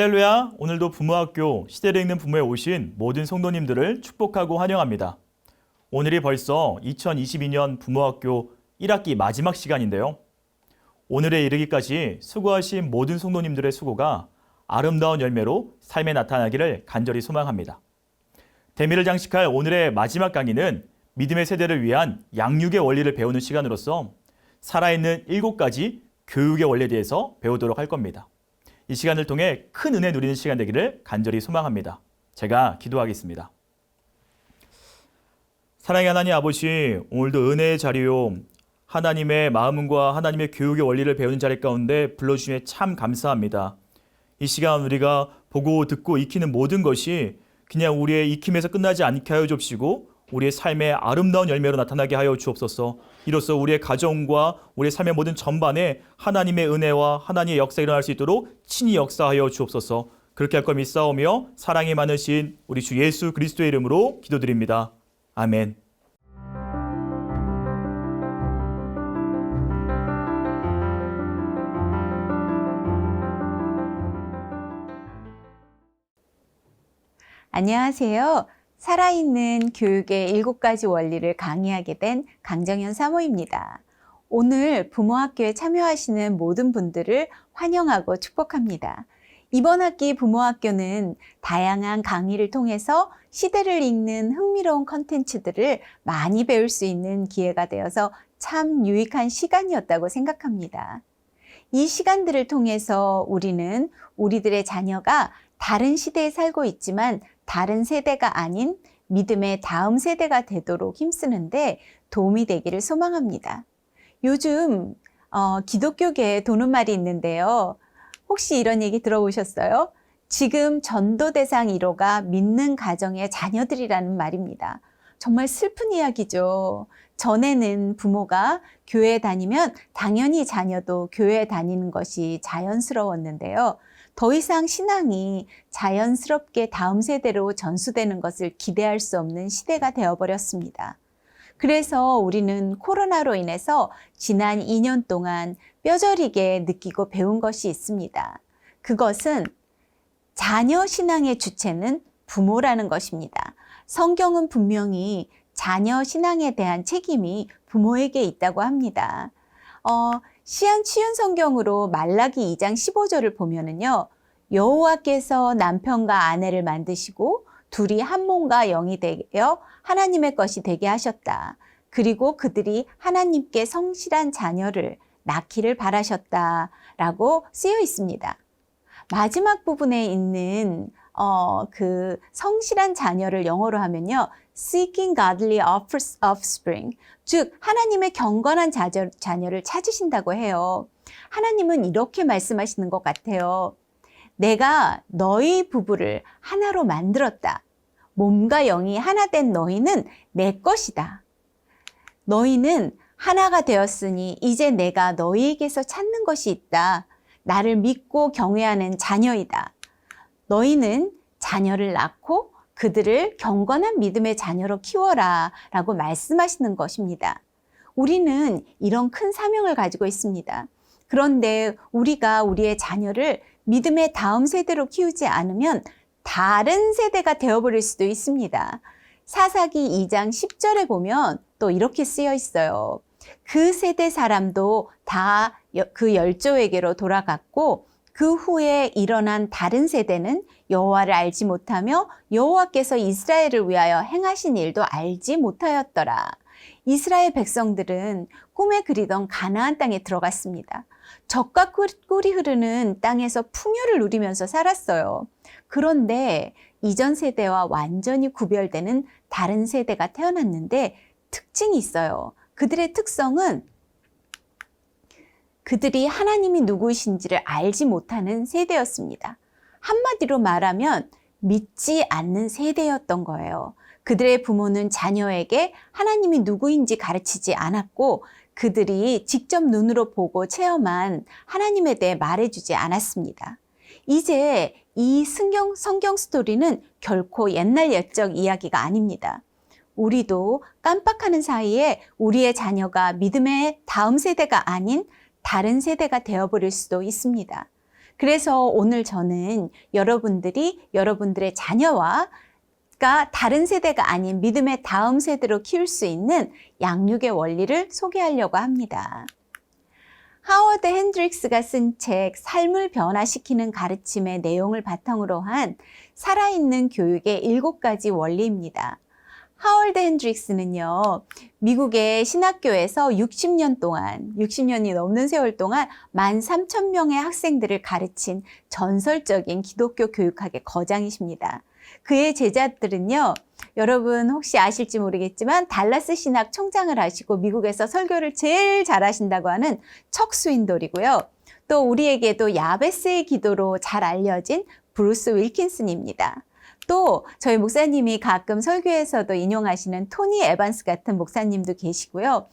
할렐루야! 오늘도 부모학교 시대를 읽는 부모에 오신 모든 성도님들을 축복하고 환영합니다. 오늘이 벌써 2022년 부모학교 1학기 마지막 시간인데요. 오늘에 이르기까지 수고하신 모든 성도님들의 수고가 아름다운 열매로 삶에 나타나기를 간절히 소망합니다. 대미를 장식할 오늘의 마지막 강의는 믿음의 세대를 위한 양육의 원리를 배우는 시간으로서 살아있는 7가지 교육의 원리에 대해서 배우도록 할 겁니다. 이 시간을 통해 큰 은혜 누리는 시간 되기를 간절히 소망합니다. 제가 기도하겠습니다. 사랑의 하나님 아버지, 오늘도 은혜의 자리요, 하나님의 마음과 하나님의 교육의 원리를 배우는 자리 가운데 불러주심에 참 감사합니다. 이 시간 우리가 보고 듣고 익히는 모든 것이 그냥 우리의 익힘에서 끝나지 않게 하여 주옵시고 우리의 삶의 아름다운 열매로 나타나게 하여 주옵소서. 이로써 우리의 가정과 우리의 삶의 모든 전반에 하나님의 은혜와 하나님의 역사가 일어날 수 있도록 친히 역사하여 주옵소서. 그렇게 할 것 믿사오며 사랑이 많으신 우리 주 예수 그리스도의 이름으로 기도드립니다. 아멘. 안녕하세요. 살아있는 교육의 7가지 원리를 강의하게 된 강정현 사모입니다. 오늘 부모학교에 참여하시는 모든 분들을 환영하고 축복합니다. 이번 학기 부모학교는 다양한 강의를 통해서 시대를 읽는 흥미로운 컨텐츠들을 많이 배울 수 있는 기회가 되어서 참 유익한 시간이었다고 생각합니다. 이 시간들을 통해서 우리는 우리들의 자녀가 다른 시대에 살고 있지만 다른 세대가 아닌 믿음의 다음 세대가 되도록 힘쓰는데 도움이 되기를 소망합니다. 요즘 기독교계에 도는 말이 있는데요. 혹시 이런 얘기 들어보셨어요? 지금 전도 대상 1호가 믿는 가정의 자녀들이라는 말입니다. 정말 슬픈 이야기죠. 전에는 부모가 교회에 다니면 당연히 자녀도 교회에 다니는 것이 자연스러웠는데요. 더 이상 신앙이 자연스럽게 다음 세대로 전수되는 것을 기대할 수 없는 시대가 되어버렸습니다. 그래서 우리는 코로나로 인해서 지난 2년 동안 뼈저리게 느끼고 배운 것이 있습니다. 그것은 자녀 신앙의 주체는 부모라는 것입니다. 성경은 분명히 자녀 신앙에 대한 책임이 부모에게 있다고 합니다. 시안 성경으로 말라기 2장 15절을 보면은요, 여호와께서 남편과 아내를 만드시고 둘이 한 몸과 영이 되어 하나님의 것이 되게 하셨다. 그리고 그들이 하나님께 성실한 자녀를 낳기를 바라셨다라고 쓰여 있습니다. 마지막 부분에 있는 그 성실한 자녀를 영어로 하면요, seeking godly offspring, 즉 하나님의 경건한 자녀를 찾으신다고 해요. 하나님은 이렇게 말씀하시는 것 같아요. 내가 너희 부부를 하나로 만들었다. 몸과 영이 하나 된 너희는 내 것이다. 너희는 하나가 되었으니 이제 내가 너희에게서 찾는 것이 있다. 나를 믿고 경외하는 자녀이다. 너희는 자녀를 낳고 그들을 경건한 믿음의 자녀로 키워라 라고 말씀하시는 것입니다. 우리는 이런 큰 사명을 가지고 있습니다. 그런데 우리가 우리의 자녀를 믿음의 다음 세대로 키우지 않으면 다른 세대가 되어버릴 수도 있습니다. 사사기 2장 10절에 보면 또 이렇게 쓰여 있어요. 그 세대 사람도 다 그 열조에게로 돌아갔고 그 후에 일어난 다른 세대는 여호와를 알지 못하며 여호와께서 이스라엘을 위하여 행하신 일도 알지 못하였더라. 이스라엘 백성들은 꿈에 그리던 가나안 땅에 들어갔습니다. 젖과 꿀이 흐르는 땅에서 풍요를 누리면서 살았어요. 그런데 이전 세대와 완전히 구별되는 다른 세대가 태어났는데 특징이 있어요. 그들의 특성은 그들이 하나님이 누구이신지를 알지 못하는 세대였습니다. 한마디로 말하면 믿지 않는 세대였던 거예요. 그들의 부모는 자녀에게 하나님이 누구인지 가르치지 않았고 그들이 직접 눈으로 보고 체험한 하나님에 대해 말해주지 않았습니다. 이제 이 성경 스토리는 결코 옛날 옛적 이야기가 아닙니다. 우리도 깜빡하는 사이에 우리의 자녀가 믿음의 다음 세대가 아닌 다른 세대가 되어버릴 수도 있습니다. 그래서 오늘 저는 여러분들의 자녀와 다른 세대가 아닌 믿음의 다음 세대로 키울 수 있는 양육의 원리를 소개하려고 합니다. 하워드 핸드릭스가 쓴 책 삶을 변화시키는 가르침의 내용을 바탕으로 한 살아있는 교육의 7가지 원리입니다. 하워드 핸드릭스는요, 미국의 신학교에서 60년이 넘는 세월 동안 13,000명의 학생들을 가르친 전설적인 기독교 교육학의 거장이십니다. 그의 제자들은요, 여러분 혹시 아실지 모르겠지만 달라스 신학 총장을 하시고 미국에서 설교를 제일 잘하신다고 하는 척 스윈돌이고요. 또 우리에게도 야베스의 기도로 잘 알려진 브루스 윌킨슨입니다. 또 저희 목사님이 가끔 설교에서도 인용하시는 토니 에반스 같은 목사님도 계시고요.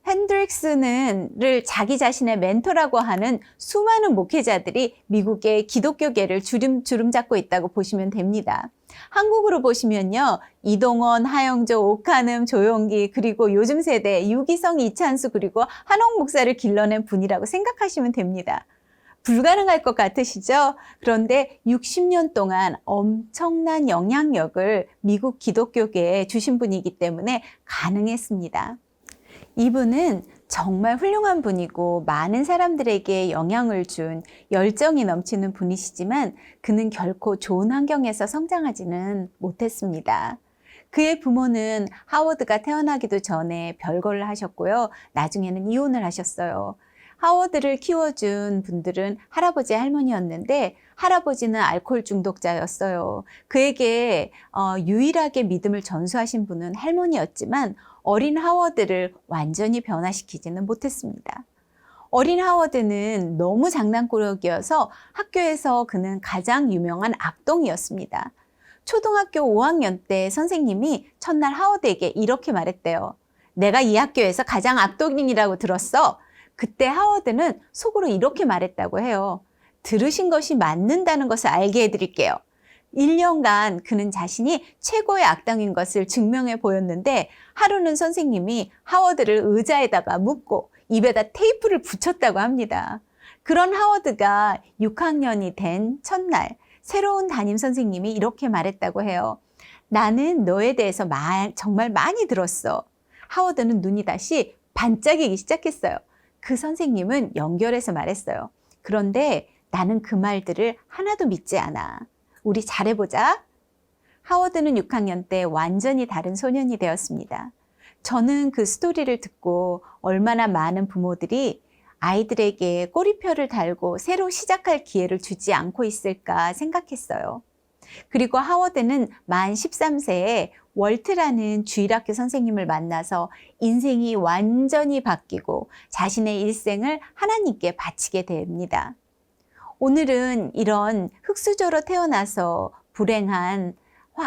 핸드릭스를 자기 자신의 멘토라고 하는 수많은 목회자들이 미국의 기독교계를 주름 잡고 있다고 보시면 됩니다. 한국으로 보시면요, 이동원, 하영조, 오카눔, 조용기, 그리고 요즘 세대 유기성, 이찬수, 그리고 한옥 목사를 길러낸 분이라고 생각하시면 됩니다. 불가능할 것 같으시죠? 그런데 60년 동안 엄청난 영향력을 미국 기독교계에 주신 분이기 때문에 가능했습니다. 이분은 정말 훌륭한 분이고 많은 사람들에게 영향을 준 열정이 넘치는 분이시지만 그는 결코 좋은 환경에서 성장하지는 못했습니다. 그의 부모는 하워드가 태어나기도 전에 별거를 하셨고요. 나중에는 이혼을 하셨어요. 하워드를 키워준 분들은 할아버지, 할머니였는데 할아버지는 알코올 중독자였어요. 그에게 유일하게 믿음을 전수하신 분은 할머니였지만 어린 하워드를 완전히 변화시키지는 못했습니다. 어린 하워드는 너무 장난꾸러기여서 학교에서 그는 가장 유명한 악동이었습니다. 초등학교 5학년 때 선생님이 첫날 하워드에게 이렇게 말했대요. 내가 이 학교에서 가장 악동이라고 들었어. 그때 하워드는 속으로 이렇게 말했다고 해요. 들으신 것이 맞는다는 것을 알게 해드릴게요. 1년간 그는 자신이 최고의 악당인 것을 증명해 보였는데 하루는 선생님이 하워드를 의자에다가 묶고 입에다 테이프를 붙였다고 합니다. 그런 하워드가 6학년이 된 첫날 새로운 담임 선생님이 이렇게 말했다고 해요. 나는 너에 대해서 정말 많이 들었어. 하워드는 눈이 다시 반짝이기 시작했어요. 그 선생님은 연결해서 말했어요. 그런데 나는 그 말들을 하나도 믿지 않아. 우리 잘해보자. 하워드는 6학년 때 완전히 다른 소년이 되었습니다. 저는 그 스토리를 듣고 얼마나 많은 부모들이 아이들에게 꼬리표를 달고 새로 시작할 기회를 주지 않고 있을까 생각했어요. 그리고 하워드는 만 13세에 월트라는 주일학교 선생님을 만나서 인생이 완전히 바뀌고 자신의 일생을 하나님께 바치게 됩니다. 오늘은 이런 흙수저로 태어나서 불행한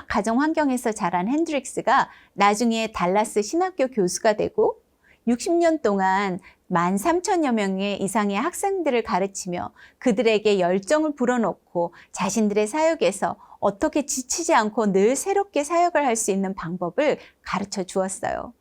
가정 환경에서 자란 핸드릭스가 나중에 달라스 신학교 교수가 되고 60년 동안 13,000여 명의 이상의 학생들을 가르치며 그들에게 열정을 불어넣고 자신들의 사역에서 어떻게 지치지 않고 늘 새롭게 사역을 할 수 있는 방법을 가르쳐 주었어요.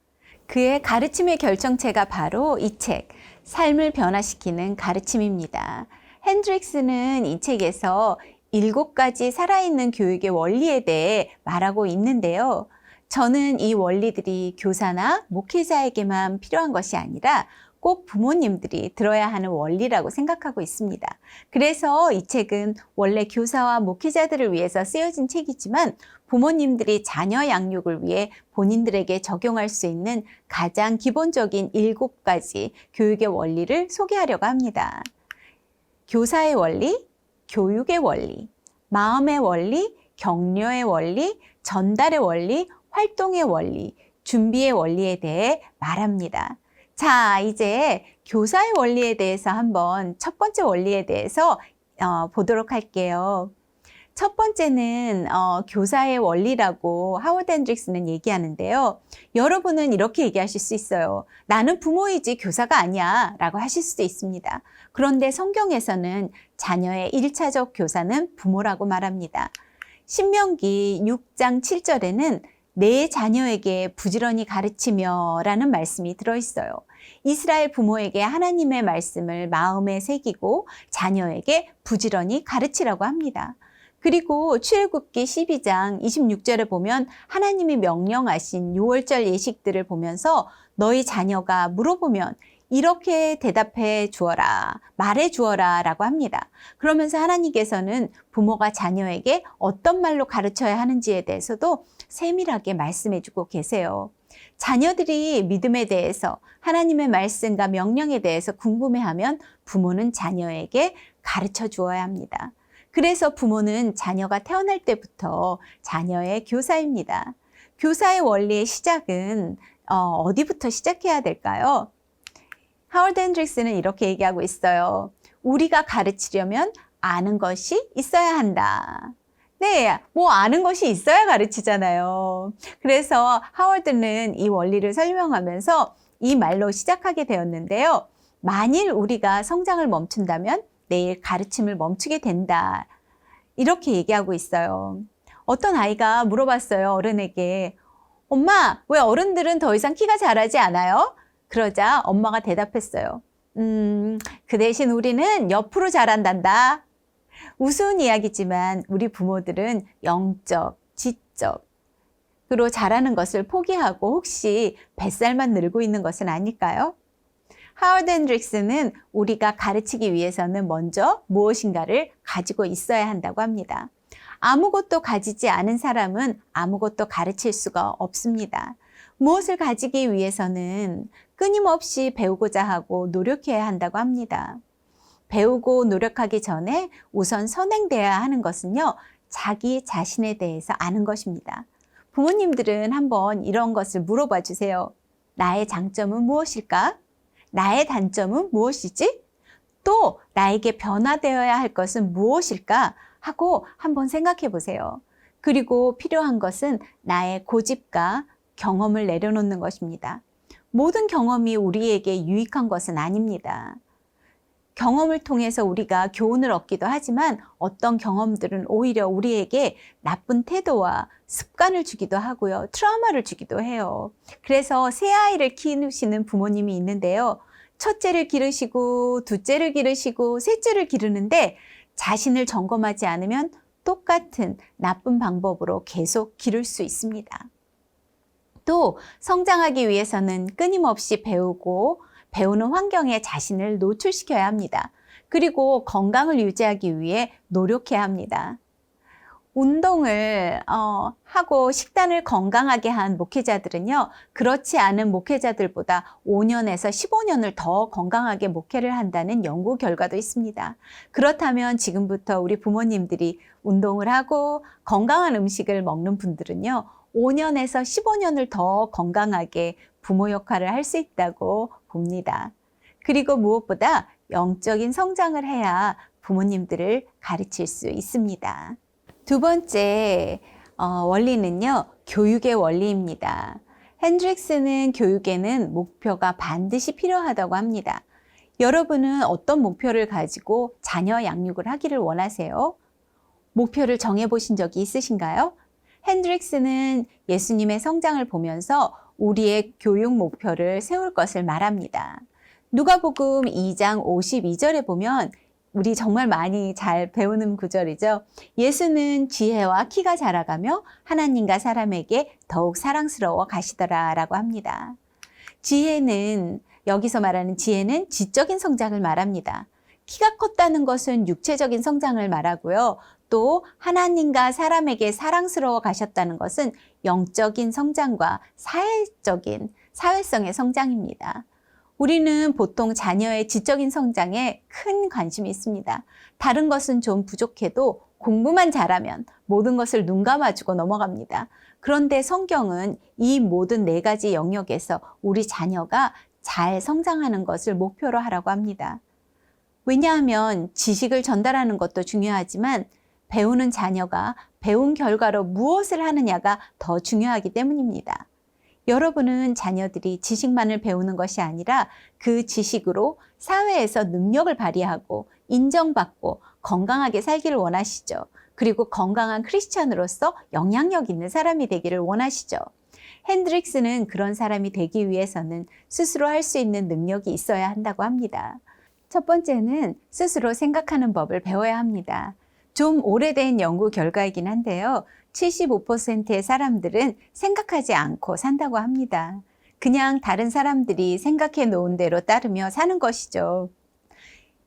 그의 가르침의 결정체가 바로 이 책, 삶을 변화시키는 가르침입니다. 핸드릭스는 이 책에서 7가지 살아있는 교육의 원리에 대해 말하고 있는데요. 저는 이 원리들이 교사나 목회자에게만 필요한 것이 아니라 꼭 부모님들이 들어야 하는 원리라고 생각하고 있습니다. 그래서 이 책은 원래 교사와 목회자들을 위해서 쓰여진 책이지만 부모님들이 자녀 양육을 위해 본인들에게 적용할 수 있는 가장 기본적인 7가지 교육의 원리를 소개하려고 합니다. 교사의 원리, 교육의 원리, 마음의 원리, 격려의 원리, 전달의 원리, 활동의 원리, 준비의 원리에 대해 말합니다. 자, 이제 교사의 원리에 대해서 한번 첫 번째 원리에 대해서 보도록 할게요. 첫 번째는 교사의 원리라고 하워드 핸드릭스는 얘기하는데요. 여러분은 이렇게 얘기하실 수 있어요. 나는 부모이지 교사가 아니야 라고 하실 수도 있습니다. 그런데 성경에서는 자녀의 1차적 교사는 부모라고 말합니다. 신명기 6장 7절에는 내 자녀에게 부지런히 가르치며 라는 말씀이 들어있어요. 이스라엘 부모에게 하나님의 말씀을 마음에 새기고 자녀에게 부지런히 가르치라고 합니다. 그리고 출애굽기 12장 26절에 보면 하나님이 명령하신 6월절 예식들을 보면서 너희 자녀가 물어보면 이렇게 대답해 주어라, 말해 주어라 라고 합니다. 그러면서 하나님께서는 부모가 자녀에게 어떤 말로 가르쳐야 하는지에 대해서도 세밀하게 말씀해 주고 계세요. 자녀들이 믿음에 대해서 하나님의 말씀과 명령에 대해서 궁금해하면 부모는 자녀에게 가르쳐 주어야 합니다. 그래서 부모는 자녀가 태어날 때부터 자녀의 교사입니다. 교사의 원리의 시작은 어디부터 시작해야 될까요? 하월드 핸드릭스는 이렇게 얘기하고 있어요. 우리가 가르치려면 아는 것이 있어야 한다. 네, 뭐 아는 것이 있어야 가르치잖아요. 그래서 하월드는 이 원리를 설명하면서 이 말로 시작하게 되었는데요. 만일 우리가 성장을 멈춘다면 내일 가르침을 멈추게 된다. 이렇게 얘기하고 있어요. 어떤 아이가 물어봤어요, 어른에게. 엄마, 왜 어른들은 더 이상 키가 자라지 않아요? 그러자 엄마가 대답했어요. 그 대신 우리는 옆으로 자란단다. 우스운 이야기지만 우리 부모들은 영적, 지적으로 자라는 것을 포기하고 혹시 뱃살만 늘고 있는 것은 아닐까요? 하워드 핸드릭스는 우리가 가르치기 위해서는 먼저 무엇인가를 가지고 있어야 한다고 합니다. 아무것도 가지지 않은 사람은 아무것도 가르칠 수가 없습니다. 무엇을 가지기 위해서는 끊임없이 배우고자 하고 노력해야 한다고 합니다. 배우고 노력하기 전에 우선 선행되어야 하는 것은요, 자기 자신에 대해서 아는 것입니다. 부모님들은 한번 이런 것을 물어봐 주세요. 나의 장점은 무엇일까? 나의 단점은 무엇이지? 또 나에게 변화되어야 할 것은 무엇일까? 하고 한번 생각해 보세요. 그리고 필요한 것은 나의 고집과 경험을 내려놓는 것입니다. 모든 경험이 우리에게 유익한 것은 아닙니다. 경험을 통해서 우리가 교훈을 얻기도 하지만 어떤 경험들은 오히려 우리에게 나쁜 태도와 습관을 주기도 하고요. 트라우마를 주기도 해요. 그래서 새 아이를 키우시는 부모님이 있는데요. 첫째를 기르시고 둘째를 기르시고 셋째를 기르는데 자신을 점검하지 않으면 똑같은 나쁜 방법으로 계속 기를 수 있습니다. 또 성장하기 위해서는 끊임없이 배우고 배우는 환경에 자신을 노출시켜야 합니다. 그리고 건강을 유지하기 위해 노력해야 합니다. 운동을 하고 식단을 건강하게 한 목회자들은요, 그렇지 않은 목회자들보다 5년에서 15년을 더 건강하게 목회를 한다는 연구 결과도 있습니다. 그렇다면 지금부터 우리 부모님들이 운동을 하고 건강한 음식을 먹는 분들은요, 5년에서 15년을 더 건강하게 부모 역할을 할 수 있다고 봅니다. 그리고 무엇보다 영적인 성장을 해야 부모님들을 가르칠 수 있습니다. 두 번째 원리는요, 교육의 원리입니다. 핸드릭스는 교육에는 목표가 반드시 필요하다고 합니다. 여러분은 어떤 목표를 가지고 자녀 양육을 하기를 원하세요? 목표를 정해보신 적이 있으신가요? 핸드릭스는 예수님의 성장을 보면서 우리의 교육 목표를 세울 것을 말합니다. 누가복음 2장 52절에 보면 우리 정말 많이 잘 배우는 구절이죠. 예수는 지혜와 키가 자라가며 하나님과 사람에게 더욱 사랑스러워 가시더라 라고 합니다. 지혜는, 여기서 말하는 지혜는 지적인 성장을 말합니다. 키가 컸다는 것은 육체적인 성장을 말하고요. 또 하나님과 사람에게 사랑스러워 가셨다는 것은 영적인 성장과 사회성의 성장입니다. 우리는 보통 자녀의 지적인 성장에 큰 관심이 있습니다. 다른 것은 좀 부족해도 공부만 잘하면 모든 것을 눈 감아주고 넘어갑니다. 그런데 성경은 이 모든 4가지 영역에서 우리 자녀가 잘 성장하는 것을 목표로 하라고 합니다. 왜냐하면 지식을 전달하는 것도 중요하지만 배우는 자녀가 배운 결과로 무엇을 하느냐가 더 중요하기 때문입니다. 여러분은 자녀들이 지식만을 배우는 것이 아니라 그 지식으로 사회에서 능력을 발휘하고 인정받고 건강하게 살기를 원하시죠. 그리고 건강한 크리스찬으로서 영향력 있는 사람이 되기를 원하시죠. 핸드릭스는 그런 사람이 되기 위해서는 스스로 할 수 있는 능력이 있어야 한다고 합니다. 첫 번째는 스스로 생각하는 법을 배워야 합니다. 좀 오래된 연구 결과이긴 한데요. 75%의 사람들은 생각하지 않고 산다고 합니다. 그냥 다른 사람들이 생각해 놓은 대로 따르며 사는 것이죠.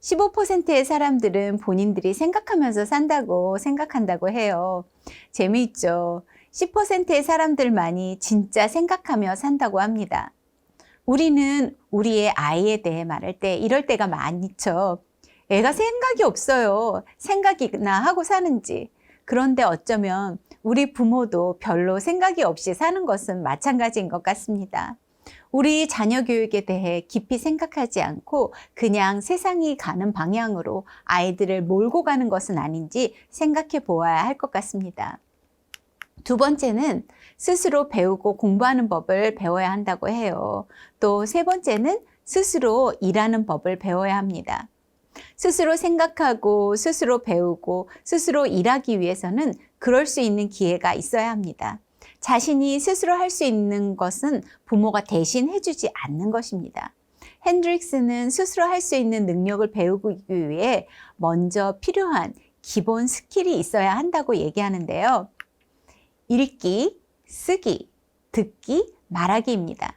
15%의 사람들은 본인들이 생각하면서 산다고 생각한다고 해요. 재미있죠? 10%의 사람들만이 진짜 생각하며 산다고 합니다. 우리는 우리의 아이에 대해 말할 때 이럴 때가 많죠. 애가 생각이 없어요. 생각이나 하고 사는지. 그런데 어쩌면 우리 부모도 별로 생각이 없이 사는 것은 마찬가지인 것 같습니다. 우리 자녀 교육에 대해 깊이 생각하지 않고 그냥 세상이 가는 방향으로 아이들을 몰고 가는 것은 아닌지 생각해 보아야 할 것 같습니다. 두 번째는 스스로 배우고 공부하는 법을 배워야 한다고 해요. 또 세 번째는 스스로 일하는 법을 배워야 합니다. 스스로 생각하고 스스로 배우고 스스로 일하기 위해서는 그럴 수 있는 기회가 있어야 합니다. 자신이 스스로 할 수 있는 것은 부모가 대신 해주지 않는 것입니다. 핸드릭스는 스스로 할 수 있는 능력을 배우기 위해 먼저 필요한 기본 스킬이 있어야 한다고 얘기하는데요. 읽기, 쓰기, 듣기, 말하기입니다.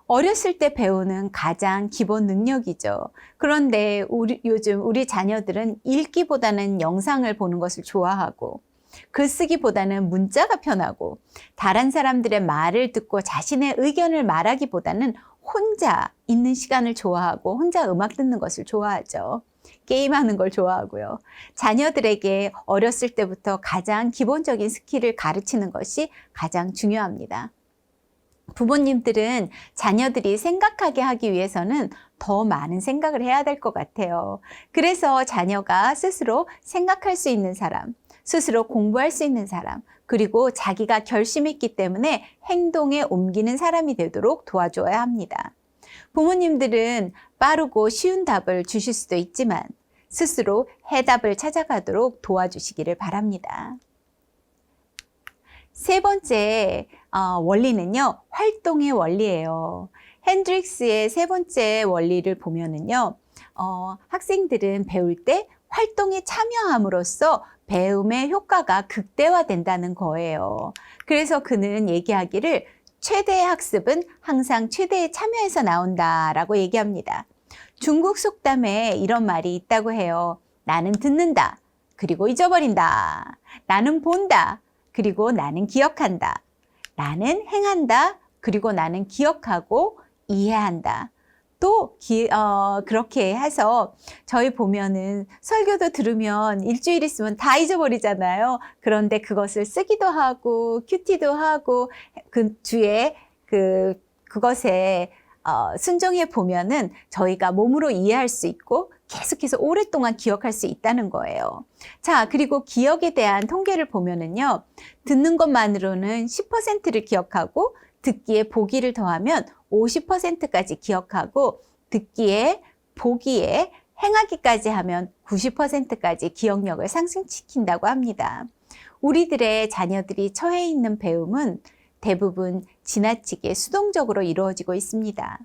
어렸을 때 배우는 가장 기본 능력이죠. 그런데 요즘 우리 자녀들은 읽기보다는 영상을 보는 것을 좋아하고 글쓰기보다는 문자가 편하고 다른 사람들의 말을 듣고 자신의 의견을 말하기보다는 혼자 있는 시간을 좋아하고 혼자 음악 듣는 것을 좋아하죠. 게임하는 걸 좋아하고요. 자녀들에게 어렸을 때부터 가장 기본적인 스킬을 가르치는 것이 가장 중요합니다. 부모님들은 자녀들이 생각하게 하기 위해서는 더 많은 생각을 해야 될 것 같아요. 그래서 자녀가 스스로 생각할 수 있는 사람, 스스로 공부할 수 있는 사람, 그리고 자기가 결심했기 때문에 행동에 옮기는 사람이 되도록 도와줘야 합니다. 부모님들은 빠르고 쉬운 답을 주실 수도 있지만 스스로 해답을 찾아가도록 도와주시기를 바랍니다. 세 번째 원리는요, 활동의 원리예요. 핸드릭스의 세 번째 원리를 보면은요, 학생들은 배울 때 활동에 참여함으로써 배움의 효과가 극대화된다는 거예요. 그래서 그는 얘기하기를 최대의 학습은 항상 최대의 참여에서 나온다라고 얘기합니다. 중국 속담에 이런 말이 있다고 해요. 나는 듣는다. 그리고 잊어버린다. 나는 본다. 그리고 나는 기억한다. 나는 행한다. 그리고 나는 기억하고 이해한다. 또 그렇게 해서 저희 보면은 설교도 들으면 일주일 있으면 다 잊어버리잖아요. 그런데 그것을 쓰기도 하고 큐티도 하고 그 주에 그것에 순종해 보면은 저희가 몸으로 이해할 수 있고 계속해서 오랫동안 기억할 수 있다는 거예요. 자, 그리고 기억에 대한 통계를 보면은요, 듣는 것만으로는 10%를 기억하고 듣기에 보기를 더하면 50%까지 기억하고 듣기에 보기에 행하기까지 하면 90%까지 기억력을 상승시킨다고 합니다. 우리들의 자녀들이 처해 있는 배움은 대부분 지나치게 수동적으로 이루어지고 있습니다.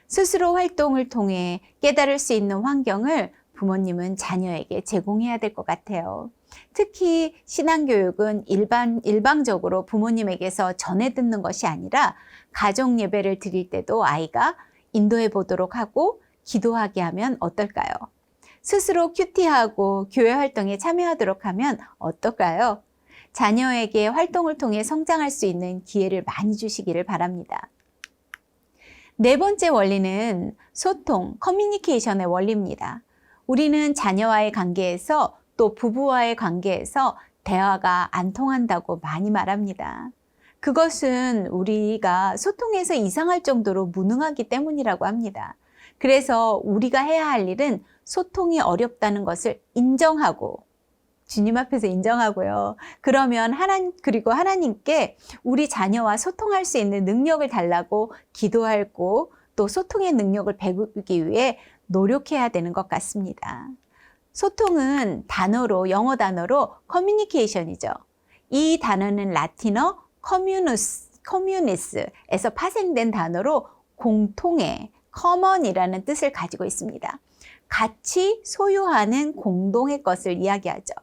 스스로 활동을 통해 깨달을 수 있는 환경을 부모님은 자녀에게 제공해야 될 것 같아요. 특히 신앙교육은 일방적으로 부모님에게서 전해 듣는 것이 아니라 가정 예배를 드릴 때도 아이가 인도해 보도록 하고 기도하게 하면 어떨까요? 스스로 큐티하고 교회 활동에 참여하도록 하면 어떨까요? 자녀에게 활동을 통해 성장할 수 있는 기회를 많이 주시기를 바랍니다. 네 번째 원리는 소통, 커뮤니케이션의 원리입니다. 우리는 자녀와의 관계에서 또 부부와의 관계에서 대화가 안 통한다고 많이 말합니다. 그것은 우리가 소통에서 이상할 정도로 무능하기 때문이라고 합니다. 그래서 우리가 해야 할 일은 소통이 어렵다는 것을 인정하고 주님 앞에서 인정하고요. 그러면 그리고 하나님께 우리 자녀와 소통할 수 있는 능력을 달라고 기도하고 또 소통의 능력을 배우기 위해 노력해야 되는 것 같습니다. 소통은 영어 단어로 커뮤니케이션이죠. 이 단어는 라틴어 communis에서 파생된 단어로 공통의 common이라는 뜻을 가지고 있습니다. 같이 소유하는 공동의 것을 이야기하죠.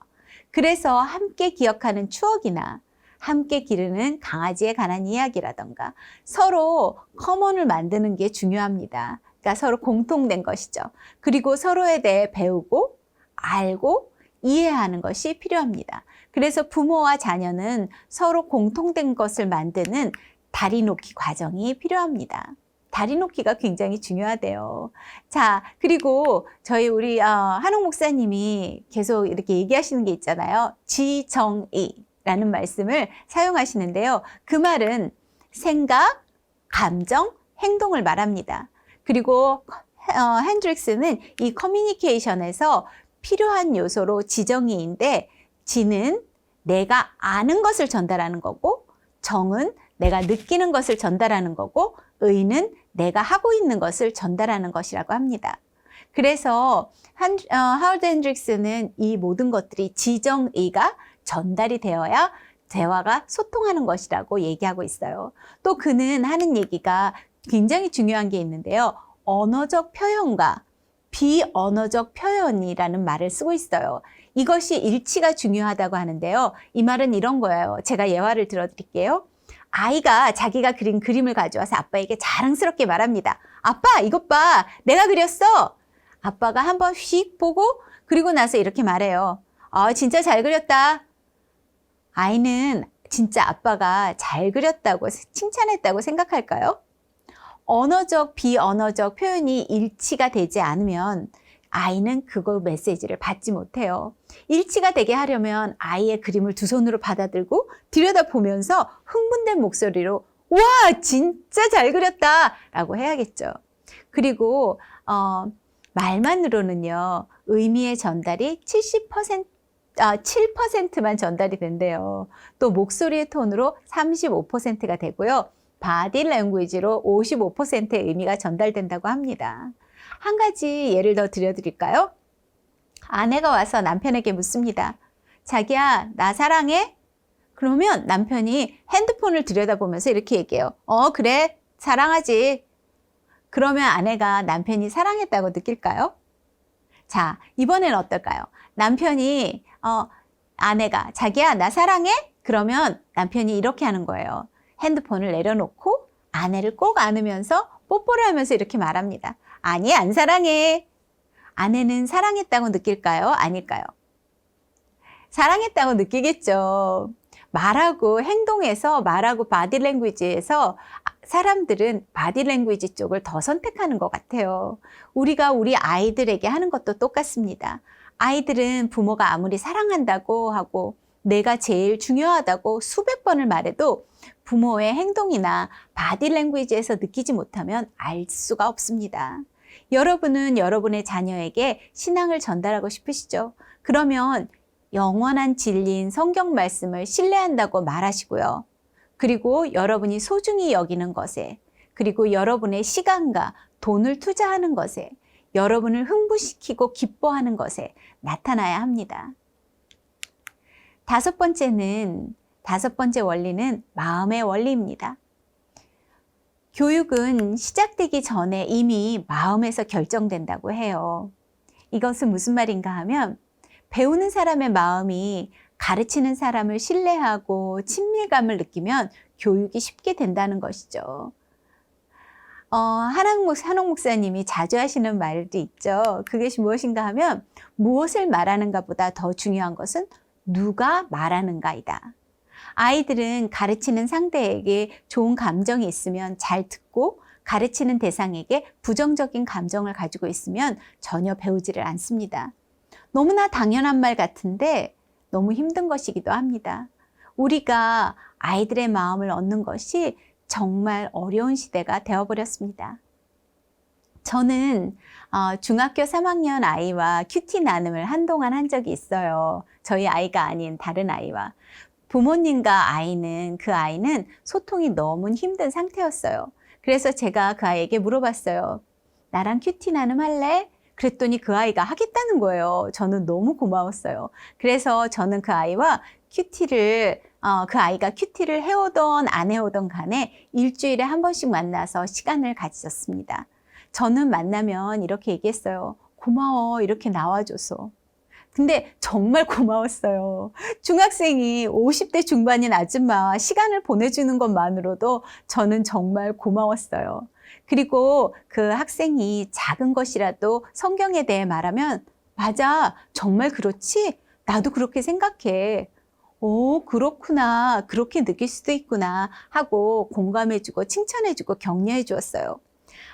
그래서 함께 기억하는 추억이나 함께 기르는 강아지에 관한 이야기라던가 서로 커먼을 만드는 게 중요합니다. 그러니까 서로 공통된 것이죠. 그리고 서로에 대해 배우고 알고 이해하는 것이 필요합니다. 그래서 부모와 자녀는 서로 공통된 것을 만드는 다리 놓기 과정이 필요합니다. 다리 놓기가 굉장히 중요하대요. 자, 그리고 우리 한옥 목사님이 계속 이렇게 얘기하시는 게 있잖아요. 지정의라는 말씀을 사용하시는데요. 그 말은 생각, 감정, 행동을 말합니다. 그리고 핸드릭스는 이 커뮤니케이션에서 필요한 요소로 지정의인데 지는 내가 아는 것을 전달하는 거고 정은 내가 느끼는 것을 전달하는 거고 의는 내가 하고 있는 것을 전달하는 것이라고 합니다. 그래서 하월드 핸드릭스는 이 모든 것들이 지정의가 전달이 되어야 대화가 소통하는 것이라고 얘기하고 있어요. 또 그는 하는 얘기가 굉장히 중요한 게 있는데요. 언어적 표현과 비언어적 표현이라는 말을 쓰고 있어요. 이것이 일치가 중요하다고 하는데요. 이 말은 이런 거예요. 제가 예화를 들어드릴게요. 아이가 자기가 그린 그림을 가져와서 아빠에게 자랑스럽게 말합니다. 아빠, 이것 봐. 내가 그렸어. 아빠가 한번 휙 보고 그리고 나서 이렇게 말해요. 진짜 잘 그렸다. 아이는 진짜 아빠가 잘 그렸다고 칭찬했다고 생각할까요? 언어적, 비언어적 표현이 일치가 되지 않으면 아이는 그거 메시지를 받지 못해요. 일치가 되게 하려면 아이의 그림을 두 손으로 받아들고 들여다보면서 흥분된 목소리로 와, 진짜 잘 그렸다 라고 해야겠죠. 그리고 말만으로는요. 의미의 전달이 7%만 전달이 된대요. 또 목소리의 톤으로 35%가 되고요. 바디 랭귀지로 55%의 의미가 전달된다고 합니다. 한 가지 예를 더 드려드릴까요? 아내가 와서 남편에게 묻습니다. 자기야, 나 사랑해? 그러면 남편이 핸드폰을 들여다보면서 이렇게 얘기해요. 그래, 사랑하지. 그러면 아내가 남편이 사랑했다고 느낄까요? 자, 이번엔 어떨까요? 남편이 아내가 자기야, 나 사랑해? 그러면 남편이 이렇게 하는 거예요. 핸드폰을 내려놓고 아내를 꼭 안으면서 뽀뽀를 하면서 이렇게 말합니다. 아니, 안 사랑해. 아내는 사랑했다고 느낄까요? 아닐까요? 사랑했다고 느끼겠죠. 말하고 행동에서 말하고 바디랭귀지에서 사람들은 바디랭귀지 쪽을 더 선택하는 것 같아요. 우리가 우리 아이들에게 하는 것도 똑같습니다. 아이들은 부모가 아무리 사랑한다고 하고 내가 제일 중요하다고 수백 번을 말해도 부모의 행동이나 바디랭귀지에서 느끼지 못하면 알 수가 없습니다. 여러분은 여러분의 자녀에게 신앙을 전달하고 싶으시죠? 그러면 영원한 진리인 성경 말씀을 신뢰한다고 말하시고요. 그리고 여러분이 소중히 여기는 것에, 그리고 여러분의 시간과 돈을 투자하는 것에, 여러분을 흥분시키고 기뻐하는 것에 나타나야 합니다. 다섯 번째 원리는 마음의 원리입니다. 교육은 시작되기 전에 이미 마음에서 결정된다고 해요. 이것은 무슨 말인가 하면 배우는 사람의 마음이 가르치는 사람을 신뢰하고 친밀감을 느끼면 교육이 쉽게 된다는 것이죠. 한옥 목사님이 자주 하시는 말도 있죠. 그것이 무엇인가 하면 무엇을 말하는가 보다 더 중요한 것은 누가 말하는가이다. 아이들은 가르치는 상대에게 좋은 감정이 있으면 잘 듣고 가르치는 대상에게 부정적인 감정을 가지고 있으면 전혀 배우지를 않습니다. 너무나 당연한 말 같은데 너무 힘든 것이기도 합니다. 우리가 아이들의 마음을 얻는 것이 정말 어려운 시대가 되어버렸습니다. 저는 중학교 3학년 아이와 큐티 나눔을 한동안 한 적이 있어요. 저희 아이가 아닌 다른 아이와. 부모님과 그 아이는 소통이 너무 힘든 상태였어요. 그래서 제가 그 아이에게 물어봤어요. 나랑 큐티 나눔 할래? 그랬더니 그 아이가 하겠다는 거예요. 저는 너무 고마웠어요. 그래서 저는 그 아이와 큐티를 그 아이가 큐티를 해오던 안 해오던 간에 일주일에 한 번씩 만나서 시간을 가졌습니다. 저는 만나면 이렇게 얘기했어요. 고마워, 이렇게 나와줘서. 근데 정말 고마웠어요. 중학생이 50대 중반인 아줌마와 시간을 보내주는 것만으로도 저는 정말 고마웠어요. 그리고 그 학생이 작은 것이라도 성경에 대해 말하면, 맞아, 정말 그렇지? 나도 그렇게 생각해. 오, 그렇구나. 그렇게 느낄 수도 있구나. 하고 공감해주고 칭찬해주고 격려해 주었어요.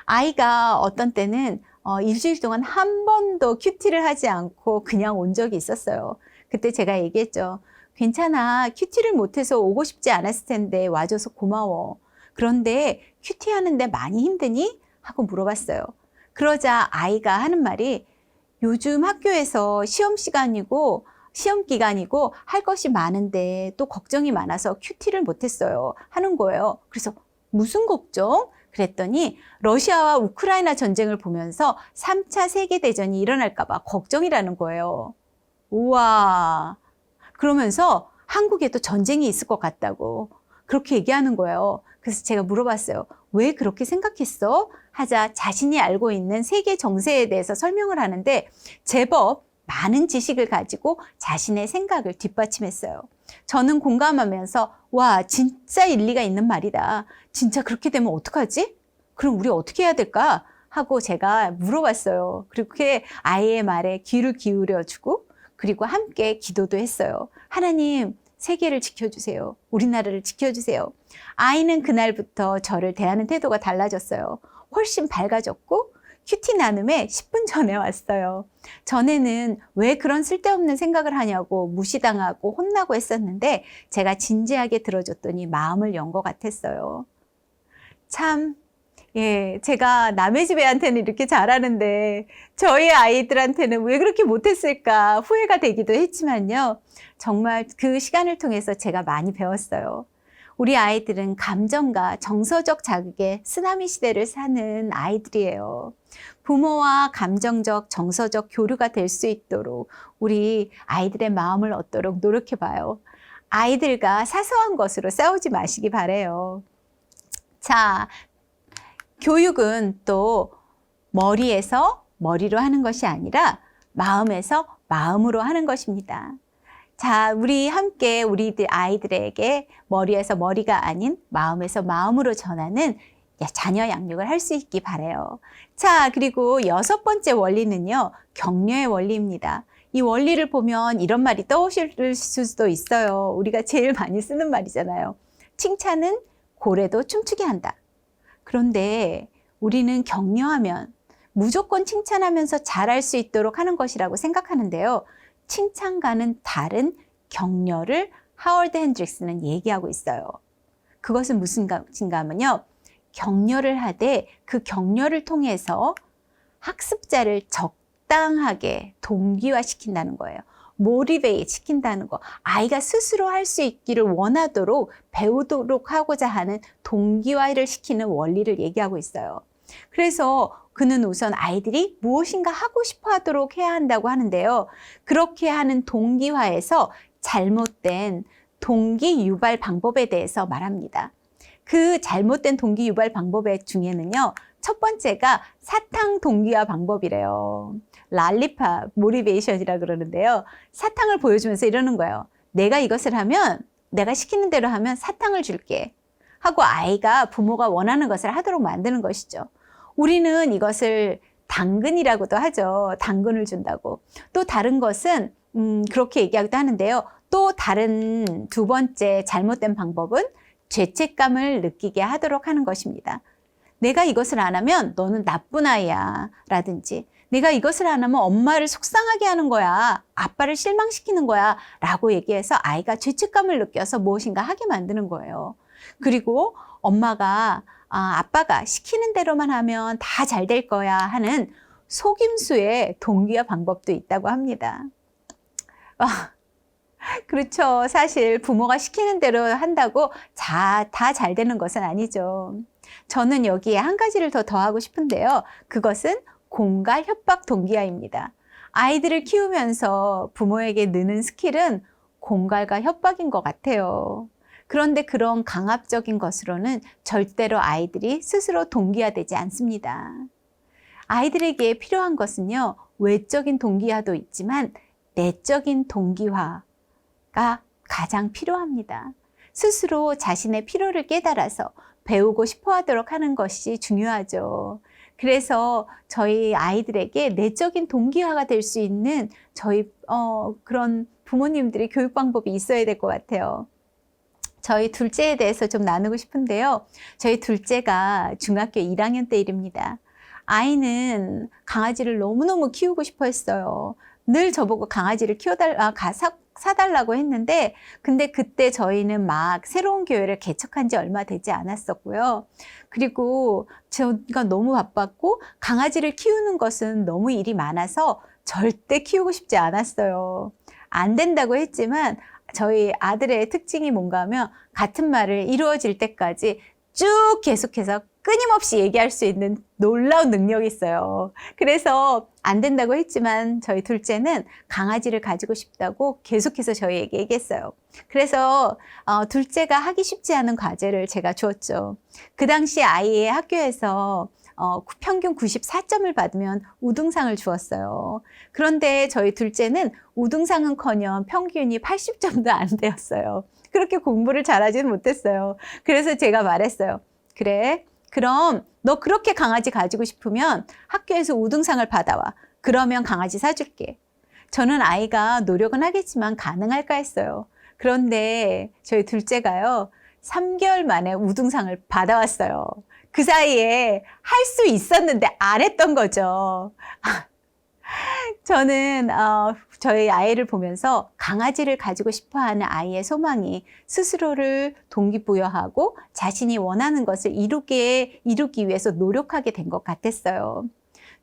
아이가 어떤 때는 일주일 동안 한 번도 큐티를 하지 않고 그냥 온 적이 있었어요. 그때 제가 얘기했죠. 괜찮아. 큐티를 못해서 오고 싶지 않았을 텐데 와줘서 고마워. 그런데 큐티 하는데 많이 힘드니? 하고 물어봤어요. 그러자 아이가 하는 말이, 요즘 학교에서 시험 시간이고 시험 기간이고 할 것이 많은데 또 걱정이 많아서 큐티를 못했어요. 하는 거예요. 그래서 무슨 걱정? 그랬더니 러시아와 우크라이나 전쟁을 보면서 3차 세계대전이 일어날까 봐 걱정이라는 거예요. 우와. 그러면서 한국에도 전쟁이 있을 것 같다고 그렇게 얘기하는 거예요. 그래서 제가 물어봤어요. 왜 그렇게 생각했어? 하자 자신이 알고 있는 세계 정세에 대해서 설명을 하는데 제법 많은 지식을 가지고 자신의 생각을 뒷받침했어요. 저는 공감하면서 와, 진짜 일리가 있는 말이다. 진짜 그렇게 되면 어떡하지? 그럼 우리 어떻게 해야 될까? 하고 제가 물어봤어요. 그렇게 아이의 말에 귀를 기울여주고 그리고 함께 기도도 했어요. 하나님, 세계를 지켜주세요. 우리나라를 지켜주세요. 아이는 그날부터 저를 대하는 태도가 달라졌어요. 훨씬 밝아졌고 큐티 나눔에 10분 전에 왔어요. 전에는 왜 그런 쓸데없는 생각을 하냐고 무시당하고 혼나고 했었는데 제가 진지하게 들어줬더니 마음을 연 것 같았어요. 참, 예, 제가 남의 집 애한테는 이렇게 잘하는데 저희 아이들한테는 왜 그렇게 못했을까 후회가 되기도 했지만요. 정말 그 시간을 통해서 제가 많이 배웠어요. 우리 아이들은 감정과 정서적 자극의 쓰나미 시대를 사는 아이들이에요. 부모와 감정적, 정서적 교류가 될 수 있도록 우리 아이들의 마음을 얻도록 노력해봐요. 아이들과 사소한 것으로 싸우지 마시기 바래요. 자, 교육은 또 머리에서 머리로 하는 것이 아니라 마음에서 마음으로 하는 것입니다. 자, 우리 함께 우리들 아이들에게 머리에서 머리가 아닌 마음에서 마음으로 전하는 자녀 양육을 할 수 있기 바래요. 자, 그리고 6번째 원리는요, 격려의 원리입니다. 이 원리를 보면 이런 말이 떠오실 수도 있어요. 우리가 제일 많이 쓰는 말이잖아요. 칭찬은 고래도 춤추게 한다. 그런데 우리는 격려하면 무조건 칭찬하면서 잘할 수 있도록 하는 것이라고 생각하는데요. 칭찬과는 다른 격려를 하월드 핸드릭스는 얘기하고 있어요. 그것은 무슨 것인가 하면요. 격려를 하되 그 격려를 통해서 학습자를 적당하게 동기화시킨다는 거예요. 모티베이트 시킨다는 거. 아이가 스스로 할 수 있기를 원하도록 배우도록 하고자 하는 동기화를 시키는 원리를 얘기하고 있어요. 그래서 그는 우선 아이들이 무엇인가 하고 싶어 하도록 해야 한다고 하는데요. 그렇게 하는 동기화에서 잘못된 동기 유발 방법에 대해서 말합니다. 그 잘못된 동기 유발 방법 중에는요. 첫 번째가 사탕 동기화 방법이래요. 랄리팝 모티베이션이라 그러는데요. 사탕을 보여주면서 이러는 거예요. 내가 이것을 하면, 내가 시키는 대로 하면 사탕을 줄게. 하고 아이가 부모가 원하는 것을 하도록 만드는 것이죠. 우리는 이것을 당근이라고도 하죠. 당근을 준다고. 또 다른 것은 그렇게 얘기하기도 하는데요. 또 다른 두 번째 잘못된 방법은 죄책감을 느끼게 하도록 하는 것입니다. 내가 이것을 안 하면 너는 나쁜 아이야 라든지 내가 이것을 안 하면 엄마를 속상하게 하는 거야, 아빠를 실망시키는 거야 라고 얘기해서 아이가 죄책감을 느껴서 무엇인가 하게 만드는 거예요. 그리고 엄마가 아빠가 시키는 대로만 하면 다 잘 될 거야 하는 속임수의 동기화 방법도 있다고 합니다. 그렇죠. 사실 부모가 시키는 대로 한다고 다 잘 되는 것은 아니죠. 저는 여기에 한 가지를 더 더하고 싶은데요. 그것은 공갈 협박 동기화입니다. 아이들을 키우면서 부모에게 느는 스킬은 공갈과 협박인 것 같아요. 그런데 그런 강압적인 것으로는 절대로 아이들이 스스로 동기화되지 않습니다. 아이들에게 필요한 것은요, 외적인 동기화도 있지만 내적인 동기화가 가장 필요합니다. 스스로 자신의 필요를 깨달아서 배우고 싶어 하도록 하는 것이 중요하죠. 그래서 저희 아이들에게 내적인 동기화가 될 수 있는 그런 부모님들이 교육 방법이 있어야 될 것 같아요. 저희 둘째에 대해서 좀 나누고 싶은데요. 저희 둘째가 중학교 1학년 때 일입니다. 아이는 강아지를 너무너무 키우고 싶어 했어요. 늘 저보고 강아지를 사달라고 했는데, 근데 그때 저희는 막 새로운 교회를 개척한 지 얼마 되지 않았었고요. 그리고 제가 너무 바빴고 강아지를 키우는 것은 너무 일이 많아서 절대 키우고 싶지 않았어요. 안 된다고 했지만 저희 아들의 특징이 뭔가 하면 같은 말을 이루어질 때까지 쭉 계속해서 끊임없이 얘기할 수 있는 놀라운 능력이 있어요. 그래서 안 된다고 했지만 저희 둘째는 강아지를 가지고 싶다고 계속해서 저희에게 얘기했어요. 그래서 둘째가 하기 쉽지 않은 과제를 제가 주었죠. 그 당시 아이의 학교에서 평균 94점을 받으면 우등상을 주었어요. 그런데 저희 둘째는 우등상은커녕 평균이 80점도 안 되었어요. 그렇게 공부를 잘하지는 못했어요. 그래서 제가 말했어요. 그래, 그럼 너 그렇게 강아지 가지고 싶으면 학교에서 우등상을 받아와. 그러면 강아지 사줄게. 저는 아이가 노력은 하겠지만 가능할까 했어요. 그런데 저희 둘째가요, 3개월 만에 우등상을 받아왔어요. 그 사이에 할 수 있었는데 안 했던 거죠. 저는 저희 아이를 보면서 강아지를 가지고 싶어하는 아이의 소망이 스스로를 동기부여하고 자신이 원하는 것을 이루기 위해서 노력하게 된 것 같았어요.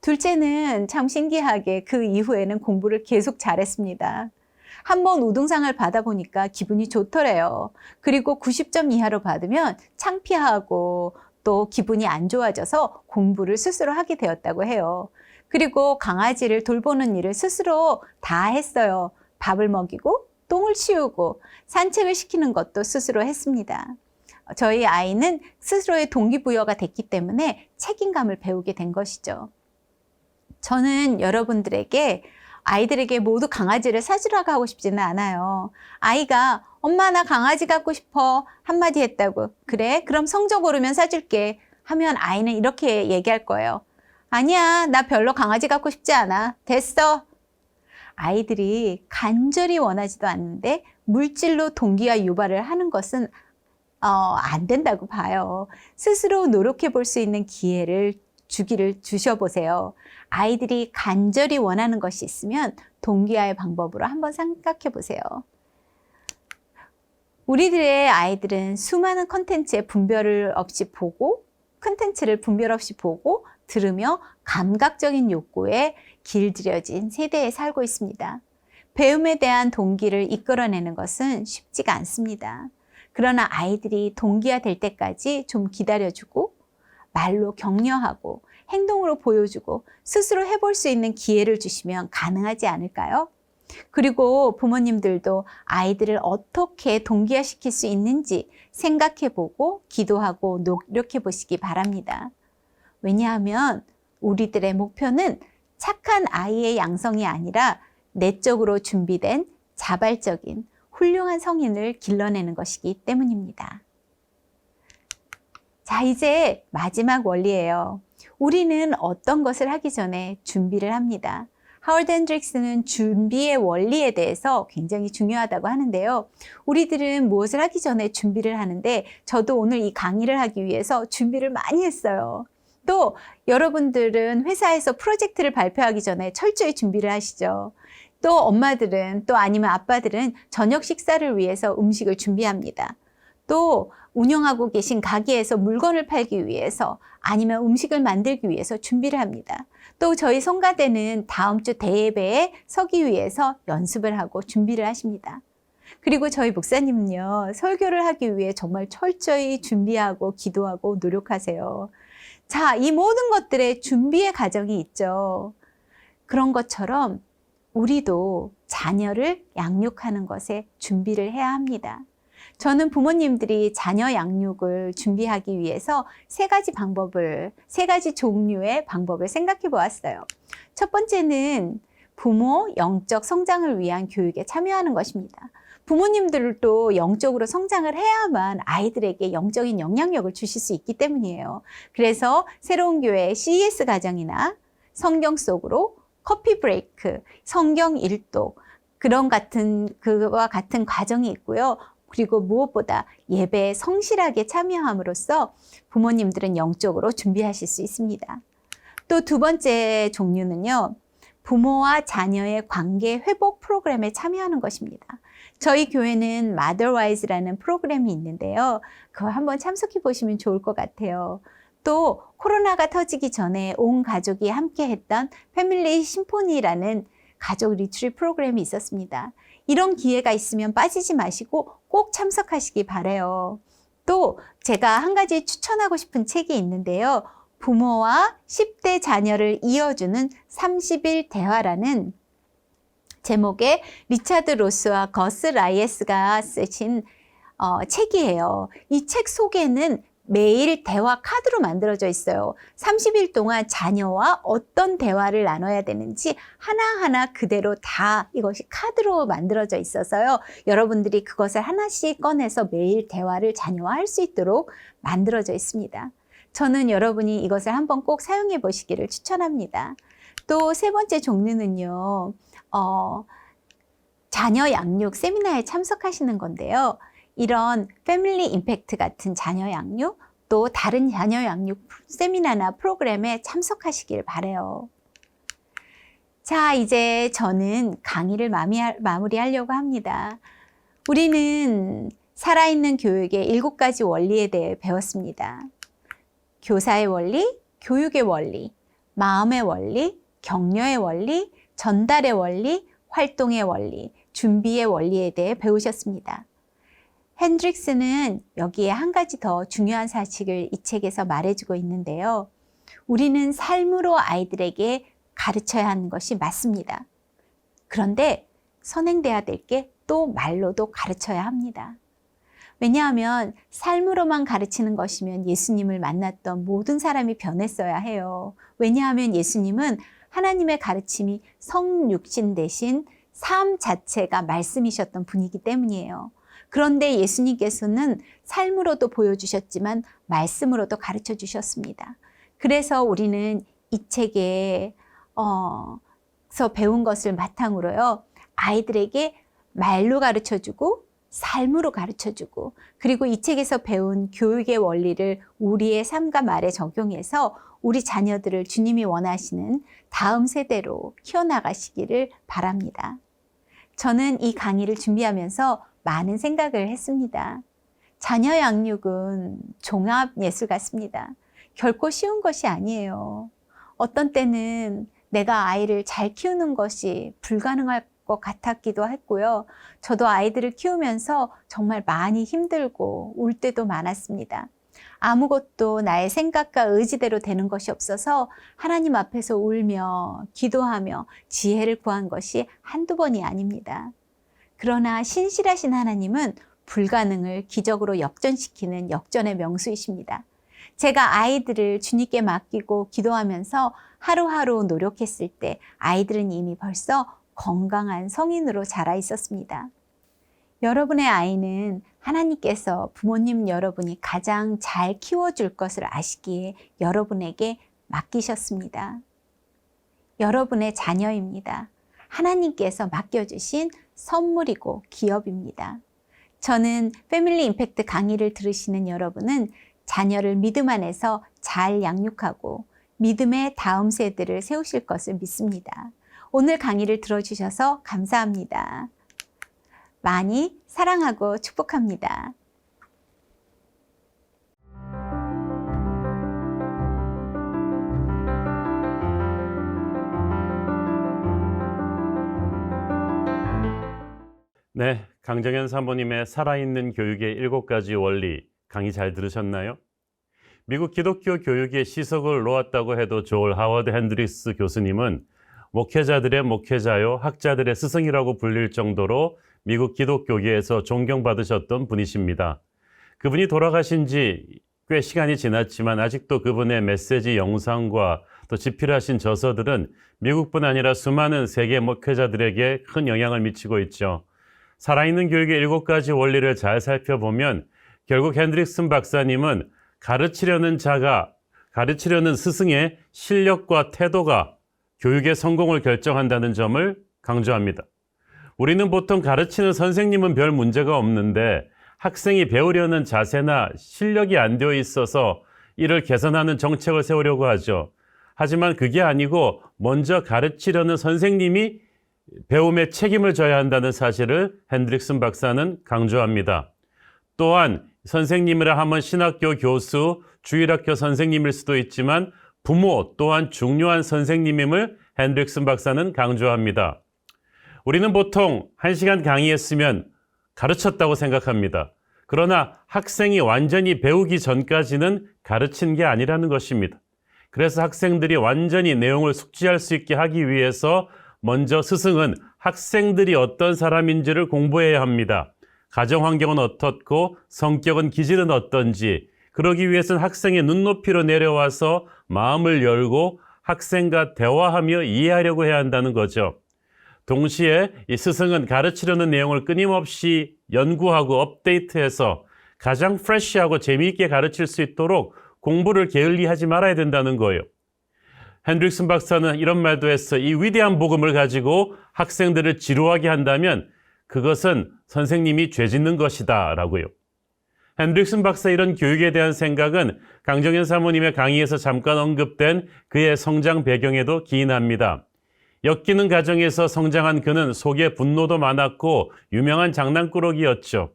둘째는 참 신기하게 그 이후에는 공부를 계속 잘했습니다. 한번 우등상을 받아보니까 기분이 좋더래요. 그리고 90점 이하로 받으면 창피하고 또 기분이 안 좋아져서 공부를 스스로 하게 되었다고 해요. 그리고 강아지를 돌보는 일을 스스로 다 했어요. 밥을 먹이고 똥을 치우고 산책을 시키는 것도 스스로 했습니다. 저희 아이는 스스로의 동기부여가 됐기 때문에 책임감을 배우게 된 것이죠. 저는 여러분들에게 아이들에게 모두 강아지를 사주라고 하고 싶지는 않아요. 아이가 엄마 나 강아지 갖고 싶어 한마디 했다고. 그래? 그럼 성적 오르면 사줄게 하면 아이는 이렇게 얘기할 거예요. 아니야, 나 별로 강아지 갖고 싶지 않아. 됐어. 아이들이 간절히 원하지도 않는데 물질로 동기와 유발을 하는 것은 안 된다고 봐요. 스스로 노력해 볼 수 있는 기회를 주셔보세요. 아이들이 간절히 원하는 것이 있으면 동기화의 방법으로 한번 생각해 보세요. 우리들의 아이들은 수많은 콘텐츠를 분별 없이 보고 들으며 감각적인 욕구에 길들여진 세대에 살고 있습니다. 배움에 대한 동기를 이끌어내는 것은 쉽지가 않습니다. 그러나 아이들이 동기화될 때까지 좀 기다려주고 말로 격려하고 행동으로 보여주고 스스로 해볼 수 있는 기회를 주시면 가능하지 않을까요? 그리고 부모님들도 아이들을 어떻게 동기화시킬 수 있는지 생각해보고 기도하고 노력해보시기 바랍니다. 왜냐하면 우리들의 목표는 착한 아이의 양성이 아니라 내적으로 준비된 자발적인 훌륭한 성인을 길러내는 것이기 때문입니다. 자, 이제 마지막 원리예요. 우리는 어떤 것을 하기 전에 준비를 합니다. 하워드 핸드릭스는 준비의 원리에 대해서 굉장히 중요하다고 하는데요. 우리들은 무엇을 하기 전에 준비를 하는데 저도 오늘 이 강의를 하기 위해서 준비를 많이 했어요. 또 여러분들은 회사에서 프로젝트를 발표하기 전에 철저히 준비를 하시죠. 또 엄마들은 또 아니면 아빠들은 저녁 식사를 위해서 음식을 준비합니다. 또 운영하고 계신 가게에서 물건을 팔기 위해서 아니면 음식을 만들기 위해서 준비를 합니다. 또 저희 성가대는 다음 주 대예배에 서기 위해서 연습을 하고 준비를 하십니다. 그리고 저희 목사님은요, 설교를 하기 위해 정말 철저히 준비하고 기도하고 노력하세요. 자, 이 모든 것들의 준비의 과정이 있죠. 그런 것처럼 우리도 자녀를 양육하는 것에 준비를 해야 합니다. 저는 부모님들이 자녀 양육을 준비하기 위해서 세 가지 종류의 방법을 생각해 보았어요. 첫 번째는 부모 영적 성장을 위한 교육에 참여하는 것입니다. 부모님들도 영적으로 성장을 해야만 아이들에게 영적인 영향력을 주실 수 있기 때문이에요. 그래서 새로운 교회 CES 가정이나 성경 속으로 커피 브레이크, 성경 일독, 그와 같은 과정이 있고요. 그리고 무엇보다 예배에 성실하게 참여함으로써 부모님들은 영적으로 준비하실 수 있습니다. 또 두 번째 종류는요, 부모와 자녀의 관계 회복 프로그램에 참여하는 것입니다. 저희 교회는 Motherwise라는 프로그램이 있는데요. 그거 한번 참석해 보시면 좋을 것 같아요. 또 코로나가 터지기 전에 온 가족이 함께 했던 패밀리 심포니라는 가족 리트릿 프로그램이 있었습니다. 이런 기회가 있으면 빠지지 마시고 꼭 참석하시기 바라요. 또 제가 한 가지 추천하고 싶은 책이 있는데요. 부모와 10대 자녀를 이어주는 30일 대화라는 제목의 리차드 로스와 거스 라이에스가 쓰신 책이에요. 이 책 속에는 매일 대화 카드로 만들어져 있어요. 30일 동안 자녀와 어떤 대화를 나눠야 되는지 하나하나 그대로 다 이것이 카드로 만들어져 있어서요. 여러분들이 그것을 하나씩 꺼내서 매일 대화를 자녀와 할 수 있도록 만들어져 있습니다. 저는 여러분이 이것을 한번 꼭 사용해 보시기를 추천합니다. 또 세 번째 종류는요, 자녀 양육 세미나에 참석하시는 건데요. 이런 패밀리 임팩트 같은 자녀 양육, 또 다른 자녀 양육 세미나나 프로그램에 참석하시길 바라요. 자, 이제 저는 강의를 마무리하려고 합니다. 우리는 살아있는 교육의 7가지 원리에 대해 배웠습니다. 교사의 원리, 교육의 원리, 마음의 원리, 격려의 원리, 전달의 원리, 활동의 원리, 준비의 원리에 대해 배우셨습니다. 핸드릭스는 여기에 한 가지 더 중요한 사실을 이 책에서 말해주고 있는데요. 우리는 삶으로 아이들에게 가르쳐야 하는 것이 맞습니다. 그런데 선행돼야 될 게 또 말로도 가르쳐야 합니다. 왜냐하면 삶으로만 가르치는 것이면 예수님을 만났던 모든 사람이 변했어야 해요. 왜냐하면 예수님은 하나님의 가르침이 성육신 대신 삶 자체가 말씀이셨던 분이기 때문이에요. 그런데 예수님께서는 삶으로도 보여주셨지만 말씀으로도 가르쳐 주셨습니다. 그래서 우리는 이 책에서 배운 것을 바탕으로요, 아이들에게 말로 가르쳐주고 삶으로 가르쳐주고, 그리고 이 책에서 배운 교육의 원리를 우리의 삶과 말에 적용해서 우리 자녀들을 주님이 원하시는 다음 세대로 키워나가시기를 바랍니다. 저는 이 강의를 준비하면서 많은 생각을 했습니다. 자녀 양육은 종합 예술 같습니다. 결코 쉬운 것이 아니에요. 어떤 때는 내가 아이를 잘 키우는 것이 불가능할 것 같았기도 했고요. 저도 아이들을 키우면서 정말 많이 힘들고 울 때도 많았습니다. 아무것도 나의 생각과 의지대로 되는 것이 없어서 하나님 앞에서 울며 기도하며 지혜를 구한 것이 한두 번이 아닙니다. 그러나 신실하신 하나님은 불가능을 기적으로 역전시키는 역전의 명수이십니다. 제가 아이들을 주님께 맡기고 기도하면서 하루하루 노력했을 때 아이들은 이미 벌써 건강한 성인으로 자라 있었습니다. 여러분의 아이는 하나님께서 부모님 여러분이 가장 잘 키워줄 것을 아시기에 여러분에게 맡기셨습니다. 여러분의 자녀입니다. 하나님께서 맡겨주신 선물이고 기업입니다. 저는 패밀리 임팩트 강의를 들으시는 여러분은 자녀를 믿음 안에서 잘 양육하고 믿음의 다음 세대를 세우실 것을 믿습니다. 오늘 강의를 들어주셔서 감사합니다. 많이 사랑하고 축복합니다. 네, 강정현 사모님의 살아있는 교육의 7가지 원리 강의 잘 들으셨나요? 미국 기독교 교육의 시석을 놓았다고 해도 좋을 하워드 핸드릭스 교수님은 목회자들의 목회자요, 학자들의 스승이라고 불릴 정도로 미국 기독교계에서 존경받으셨던 분이십니다. 그분이 돌아가신 지 꽤 시간이 지났지만 아직도 그분의 메시지 영상과 또 집필하신 저서들은 미국뿐 아니라 수많은 세계 목회자들에게 큰 영향을 미치고 있죠. 살아있는 교육의 7가지 원리를 잘 살펴보면 결국 핸드릭슨 박사님은 가르치려는 스승의 실력과 태도가 교육의 성공을 결정한다는 점을 강조합니다. 우리는 보통 가르치는 선생님은 별 문제가 없는데 학생이 배우려는 자세나 실력이 안 되어 있어서 이를 개선하는 정책을 세우려고 하죠. 하지만 그게 아니고 먼저 가르치려는 선생님이 배움에 책임을 져야 한다는 사실을 핸드릭슨 박사는 강조합니다. 또한 선생님이라 하면 신학교 교수, 주일학교 선생님일 수도 있지만 부모 또한 중요한 선생님임을 핸드릭슨 박사는 강조합니다. 우리는 보통 1시간 강의했으면 가르쳤다고 생각합니다. 그러나 학생이 완전히 배우기 전까지는 가르친 게 아니라는 것입니다. 그래서 학생들이 완전히 내용을 숙지할 수 있게 하기 위해서 먼저 스승은 학생들이 어떤 사람인지를 공부해야 합니다. 가정 환경은 어떻고 성격은 기질은 어떤지, 그러기 위해서는 학생의 눈높이로 내려와서 마음을 열고 학생과 대화하며 이해하려고 해야 한다는 거죠. 동시에 이 스승은 가르치려는 내용을 끊임없이 연구하고 업데이트해서 가장 프레시하고 재미있게 가르칠 수 있도록 공부를 게을리하지 말아야 된다는 거예요. 핸드릭슨 박사는 이런 말도 했어. 이 위대한 복음을 가지고 학생들을 지루하게 한다면 그것은 선생님이 죄 짓는 것이다 라고요. 핸드릭슨 박사 이런 교육에 대한 생각은 강정현 사모님의 강의에서 잠깐 언급된 그의 성장 배경에도 기인합니다. 엮이는 가정에서 성장한 그는 속에 분노도 많았고 유명한 장난꾸러기였죠.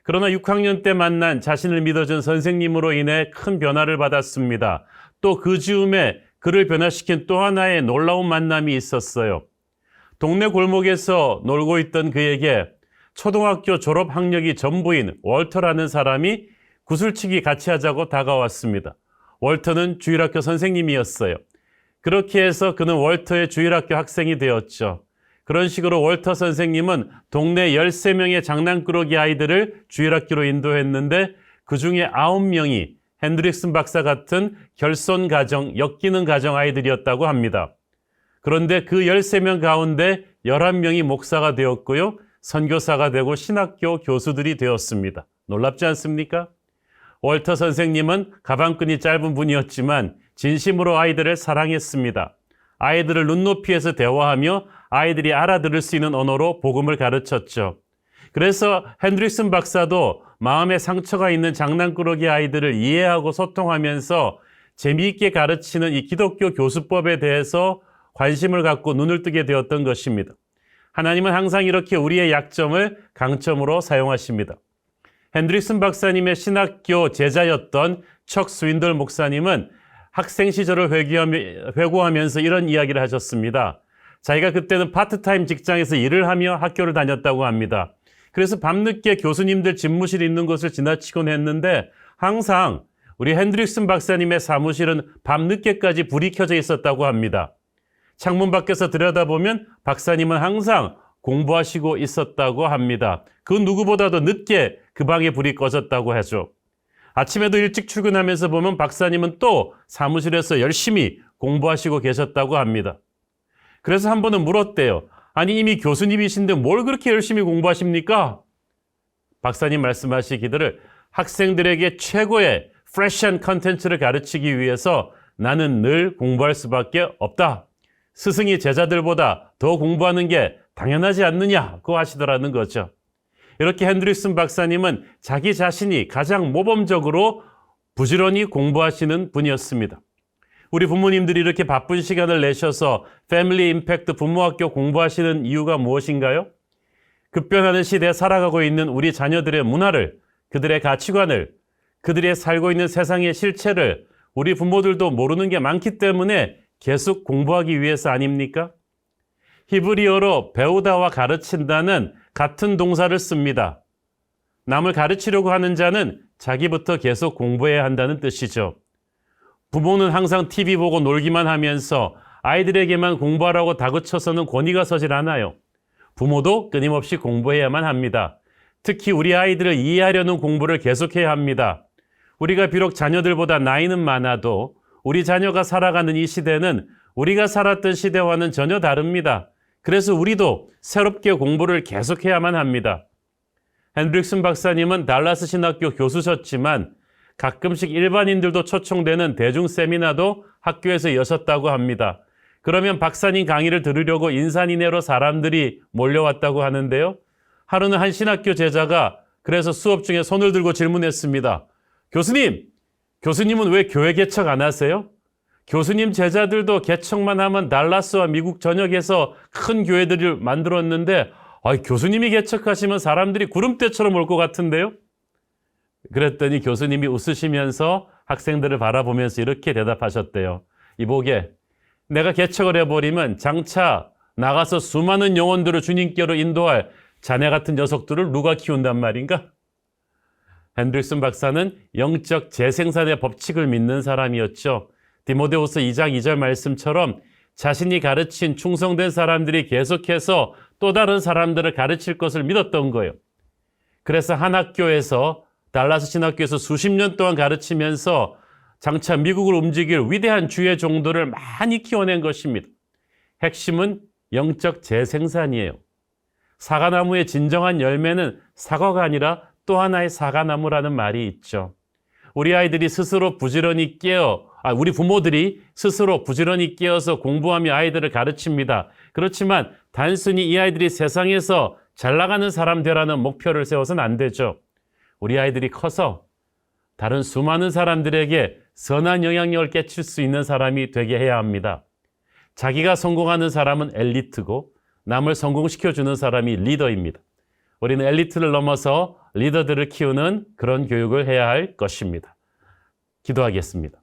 그러나 6학년 때 만난 자신을 믿어준 선생님으로 인해 큰 변화를 받았습니다. 또 그 즈음에 그를 변화시킨 또 하나의 놀라운 만남이 있었어요. 동네 골목에서 놀고 있던 그에게 초등학교 졸업 학력이 전부인 월터라는 사람이 구슬치기 같이 하자고 다가왔습니다. 월터는 주일학교 선생님이었어요. 그렇게 해서 그는 월터의 주일학교 학생이 되었죠. 그런 식으로 월터 선생님은 동네 13명의 장난꾸러기 아이들을 주일학교로 인도했는데 그 중에 9명이 핸드릭슨 박사 같은 결손 가정, 엮이는 가정 아이들이었다고 합니다. 그런데 그 13명 가운데 11명이 목사가 되었고요. 선교사가 되고 신학교 교수들이 되었습니다. 놀랍지 않습니까? 월터 선생님은 가방끈이 짧은 분이었지만 진심으로 아이들을 사랑했습니다. 아이들을 눈높이에서 대화하며 아이들이 알아들을 수 있는 언어로 복음을 가르쳤죠. 그래서 핸드릭슨 박사도 마음에 상처가 있는 장난꾸러기 아이들을 이해하고 소통하면서 재미있게 가르치는 이 기독교 교수법에 대해서 관심을 갖고 눈을 뜨게 되었던 것입니다. 하나님은 항상 이렇게 우리의 약점을 강점으로 사용하십니다. 핸드릭슨 박사님의 신학교 제자였던 척 스윈들 목사님은 학생 시절을 회고하면서 이런 이야기를 하셨습니다. 자기가 그때는 파트타임 직장에서 일을 하며 학교를 다녔다고 합니다. 그래서 밤늦게 교수님들 집무실이 있는 곳을 지나치곤 했는데 항상 우리 핸드릭슨 박사님의 사무실은 밤늦게까지 불이 켜져 있었다고 합니다. 창문 밖에서 들여다보면 박사님은 항상 공부하시고 있었다고 합니다. 그 누구보다도 늦게 그 방에 불이 꺼졌다고 하죠. 아침에도 일찍 출근하면서 보면 박사님은 또 사무실에서 열심히 공부하시고 계셨다고 합니다. 그래서 한 번은 물었대요. 아니 이미 교수님이신데 뭘 그렇게 열심히 공부하십니까? 박사님 말씀하시기를 학생들에게 최고의 프레시한 컨텐츠를 가르치기 위해서 나는 늘 공부할 수밖에 없다. 스승이 제자들보다 더 공부하는 게 당연하지 않느냐고 하시더라는 거죠. 이렇게 핸드릭슨 박사님은 자기 자신이 가장 모범적으로 부지런히 공부하시는 분이었습니다. 우리 부모님들이 이렇게 바쁜 시간을 내셔서 패밀리 임팩트 부모학교 공부하시는 이유가 무엇인가요? 급변하는 시대에 살아가고 있는 우리 자녀들의 문화를, 그들의 가치관을, 그들이 살고 있는 세상의 실체를 우리 부모들도 모르는 게 많기 때문에 계속 공부하기 위해서 아닙니까? 히브리어로 배우다와 가르친다는 같은 동사를 씁니다. 남을 가르치려고 하는 자는 자기부터 계속 공부해야 한다는 뜻이죠. 부모는 항상 TV 보고 놀기만 하면서 아이들에게만 공부하라고 다그쳐서는 권위가 서질 않아요. 부모도 끊임없이 공부해야만 합니다. 특히 우리 아이들을 이해하려는 공부를 계속해야 합니다. 우리가 비록 자녀들보다 나이는 많아도 우리 자녀가 살아가는 이 시대는 우리가 살았던 시대와는 전혀 다릅니다. 그래서 우리도 새롭게 공부를 계속해야만 합니다. 핸드릭슨 박사님은 달라스 신학교 교수셨지만 가끔씩 일반인들도 초청되는 대중 세미나도 학교에서 여셨다고 합니다. 그러면 박사님 강의를 들으려고 인산인해로 사람들이 몰려왔다고 하는데요. 하루는 한 신학교 제자가 그래서 수업 중에 손을 들고 질문했습니다. 교수님은 왜 교회 개척 안 하세요? 교수님 제자들도 개척만 하면 달라스와 미국 전역에서 큰 교회들을 만들었는데 교수님이 개척하시면 사람들이 구름대처럼 올 것 같은데요? 그랬더니 교수님이 웃으시면서 학생들을 바라보면서 이렇게 대답하셨대요. 이보게, 내가 개척을 해버리면 장차 나가서 수많은 영혼들을 주님께로 인도할 자네 같은 녀석들을 누가 키운단 말인가? 핸드릭슨 박사는 영적 재생산의 법칙을 믿는 사람이었죠. 디모데후서 2장 2절 말씀처럼 자신이 가르친 충성된 사람들이 계속해서 또 다른 사람들을 가르칠 것을 믿었던 거예요. 그래서 한 학교에서 달라스 신학교에서 수십 년 동안 가르치면서 장차 미국을 움직일 위대한 주의 종들을 많이 키워낸 것입니다. 핵심은 영적 재생산이에요. 사과나무의 진정한 열매는 사과가 아니라 또 하나의 사과나무라는 말이 있죠. 우리 아이들이 스스로 부지런히 우리 부모들이 스스로 부지런히 깨어서 공부하며 아이들을 가르칩니다. 그렇지만 단순히 이 아이들이 세상에서 잘 나가는 사람 되라는 목표를 세워서는 안 되죠. 우리 아이들이 커서 다른 수많은 사람들에게 선한 영향력을 끼칠 수 있는 사람이 되게 해야 합니다. 자기가 성공하는 사람은 엘리트고 남을 성공시켜주는 사람이 리더입니다. 우리는 엘리트를 넘어서 리더들을 키우는 그런 교육을 해야 할 것입니다. 기도하겠습니다.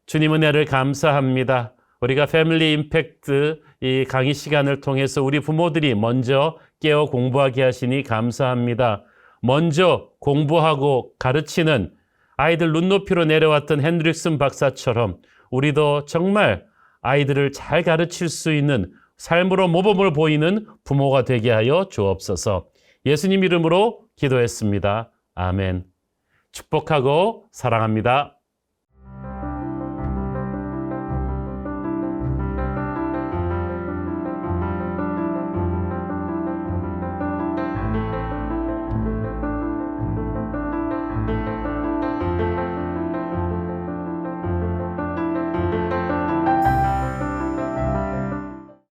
주님 은혜를 감사합니다. 우리가 패밀리 임팩트 이 강의 시간을 통해서 우리 부모들이 먼저 깨어 공부하게 하시니 감사합니다. 먼저 공부하고 가르치는 아이들 눈높이로 내려왔던 핸드릭슨 박사처럼 우리도 정말 아이들을 잘 가르칠 수 있는 삶으로 모범을 보이는 부모가 되게 하여 주옵소서. 예수님 이름으로 기도했습니다. 아멘. 축복하고 사랑합니다.